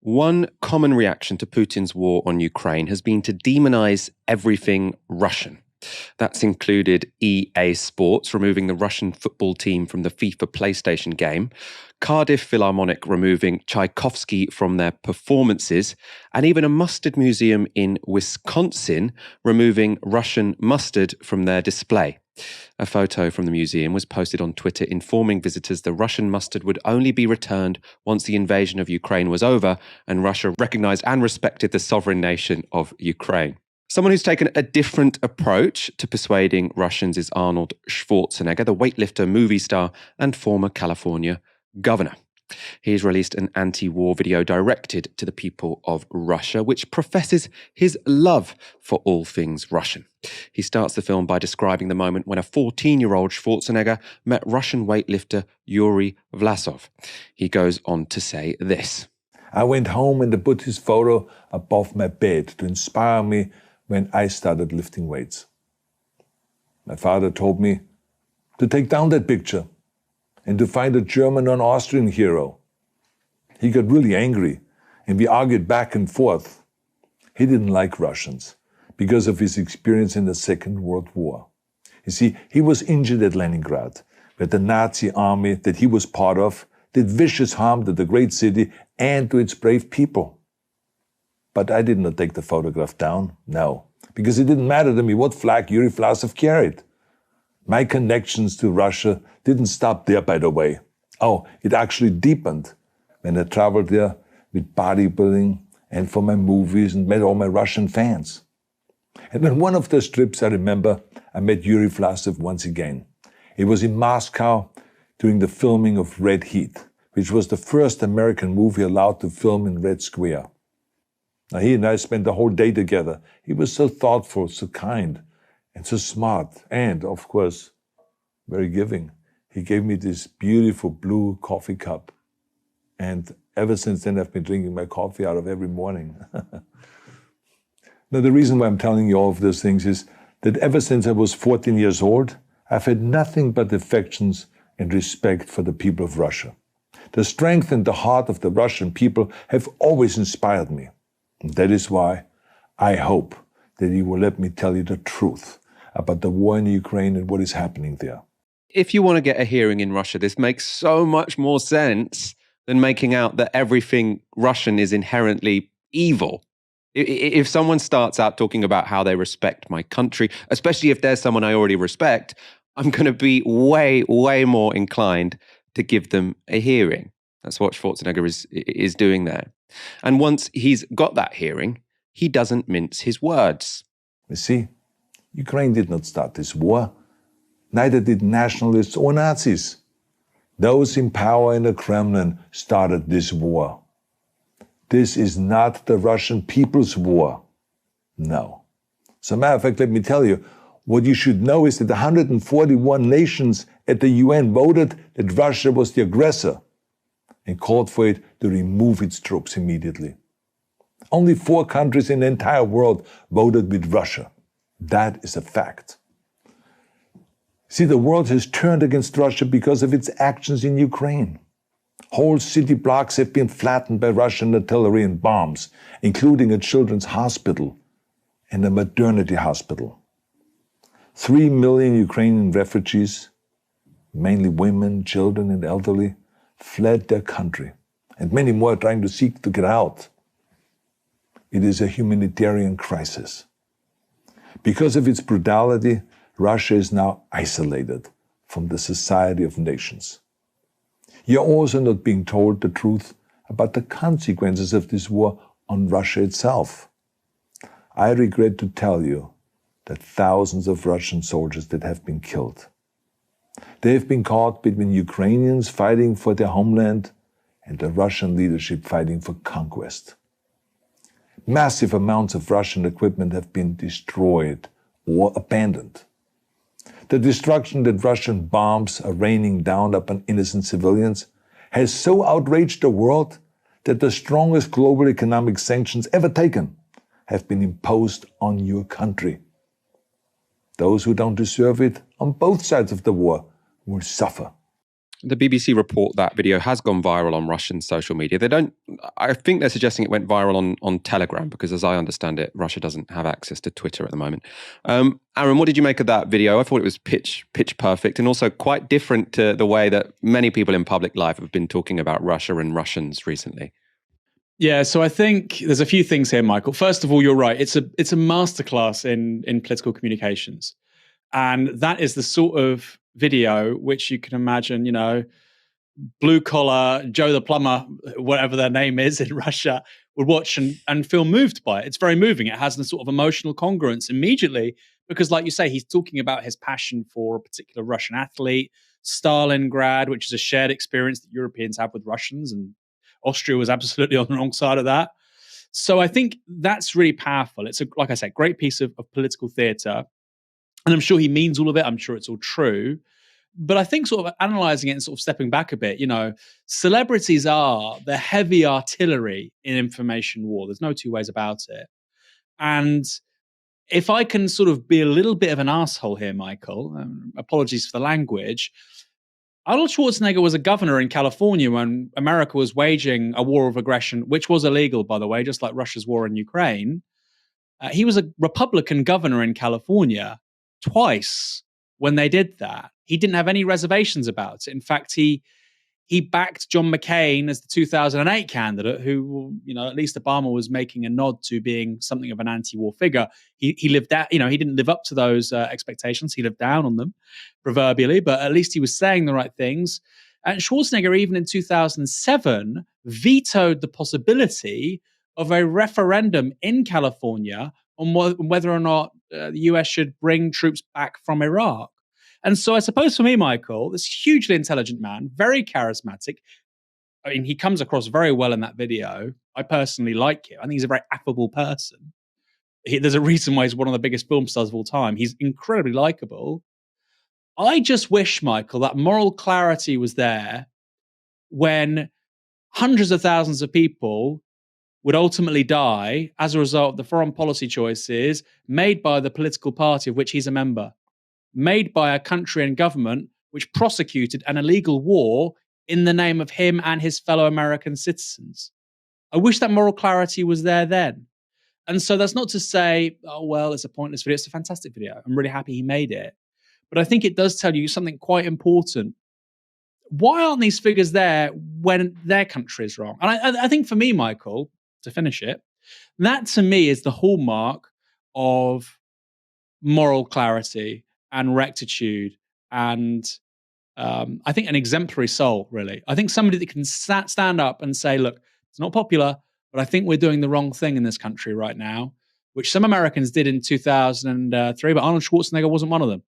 One common reaction to Putin's war on Ukraine has been to demonize everything Russian. That's included EA Sports removing the Russian football team from the FIFA PlayStation game, Cardiff Philharmonic removing Tchaikovsky from their performances, and even a mustard museum in Wisconsin removing Russian mustard from their display. A photo from the museum was posted on Twitter informing visitors the Russian mustard would only be returned once the invasion of Ukraine was over and Russia recognized and respected the sovereign nation of Ukraine. Someone who's taken a different approach to persuading Russians is Arnold Schwarzenegger, the weightlifter, movie star, and former California governor. He's released an anti-war video directed to the people of Russia, which professes his love for all things Russian. He starts the film by describing the moment when a 14-year-old Schwarzenegger met Russian weightlifter Yuri Vlasov. He goes on to say this. I went home and put his photo above my bed to inspire me when I started lifting weights. My father told me to take down that picture and to find a German or an Austrian hero. He got really angry and we argued back and forth. He didn't like Russians because of his experience in the Second World War. You see, he was injured at Leningrad, where the Nazi army that he was part of did vicious harm to the great city and to its brave people. But I did not take the photograph down, no, because it didn't matter to me what flag Yuri Vlasov carried. My connections to Russia didn't stop there, by the way. Oh, it actually deepened when I traveled there with bodybuilding and for my movies and met all my Russian fans. And on one of those trips, I remember, I met Yuri Vlasov once again. It was in Moscow during the filming of Red Heat, which was the first American movie allowed to film in Red Square. Now, he and I spent the whole day together. He was so thoughtful, so kind, and so smart, and, of course, very giving. He gave me this beautiful blue coffee cup. And ever since then, I've been drinking my coffee out of every morning. Now, the reason why I'm telling you all of those things is that ever since I was 14 years old, I've had nothing but affections and respect for the people of Russia. The strength and the heart of the Russian people have always inspired me. And that is why I hope that you will let me tell you the truth about the war in Ukraine and what is happening there. If you want to get a hearing in Russia, this makes so much more sense than making out that everything Russian is inherently evil. If someone starts out talking about how they respect my country, especially if there's someone I already respect, I'm going to be way, way more inclined to give them a hearing. That's what Schwarzenegger is doing there. And once he's got that hearing, he doesn't mince his words. You see, Ukraine did not start this war. Neither did nationalists or Nazis. Those in power in the Kremlin started this war. This is not the Russian people's war. No. As a matter of fact, let me tell you, what you should know is that 141 nations at the UN voted that Russia was the aggressor and called for it to remove its troops immediately. Only 4 countries in the entire world voted with Russia. That is a fact. See, the world has turned against Russia because of its actions in Ukraine. Whole city blocks have been flattened by Russian artillery and bombs, including a children's hospital and a maternity hospital. 3 million Ukrainian refugees, mainly women, children, and elderly, fled their country, and many more are trying to seek to get out. It is a humanitarian crisis. Because of its brutality, Russia is now isolated from the society of nations. You're also not being told the truth about the consequences of this war on Russia itself. I regret to tell you that thousands of Russian soldiers that have been killed. They have been caught between Ukrainians fighting for their homeland and the Russian leadership fighting for conquest. Massive amounts of Russian equipment have been destroyed or abandoned. The destruction that Russian bombs are raining down upon innocent civilians has so outraged the world that the strongest global economic sanctions ever taken have been imposed on your country. Those who don't deserve it on both sides of the war will suffer. The BBC report that video has gone viral on Russian social media. I think they're suggesting it went viral on Telegram because, as I understand it, Russia doesn't have access to Twitter at the moment. Aaron, what did you make of that video? I thought it was pitch perfect and also quite different to the way that many people in public life have been talking about Russia and Russians recently. Yeah, so I think there's a few things here, Michael. First of all, you're right. It's a masterclass in political communications. And that is the sort of video which you can imagine, blue collar, Joe the plumber, whatever their name is in Russia, would watch and feel moved by it. It's very moving. It has a sort of emotional congruence immediately because, like you say, he's talking about his passion for a particular Russian athlete, Stalingrad, which is a shared experience that Europeans have with Russians, and Austria was absolutely on the wrong side of that. So I think that's really powerful. It's like I said, great piece of political theatre. And I'm sure he means all of it. I'm sure it's all true. But I think sort of analysing it and sort of stepping back a bit, celebrities are the heavy artillery in information war. There's no two ways about it. And if I can sort of be a little bit of an asshole here, Michael, apologies for the language, Arnold Schwarzenegger was a governor in California when America was waging a war of aggression, which was illegal, by the way, just like Russia's war in Ukraine. He was a Republican governor in California twice when they did that. He didn't have any reservations about it. In fact, he backed John McCain as the 2008 candidate, who, at least Obama was making a nod to being something of an anti-war figure. He lived that, he didn't live up to those expectations. He lived down on them, proverbially, but at least he was saying the right things. And Schwarzenegger, even in 2007, vetoed the possibility of a referendum in California on whether or not the US should bring troops back from Iraq. And so I suppose for me, Michael, this hugely intelligent man, very charismatic. I mean, he comes across very well in that video. I personally like him. I think he's a very affable person. There's a reason why he's one of the biggest film stars of all time. He's incredibly likable. I just wish, Michael, that moral clarity was there when hundreds of thousands of people would ultimately die as a result of the foreign policy choices made by the political party of which he's a member, made by a country and government which prosecuted an illegal war in the name of him and his fellow American citizens. I wish that moral clarity was there then. And so that's not to say, oh, well, it's a pointless video. It's a fantastic video. I'm really happy he made it. But I think it does tell you something quite important. Why aren't these figures there when their country is wrong? And I think for me, Michael, to finish it, that to me is the hallmark of moral clarity and rectitude and I think an exemplary soul, really. I think somebody that can stand up and say, look, it's not popular, but I think we're doing the wrong thing in this country right now, which some Americans did in 2003, but Arnold Schwarzenegger wasn't one of them.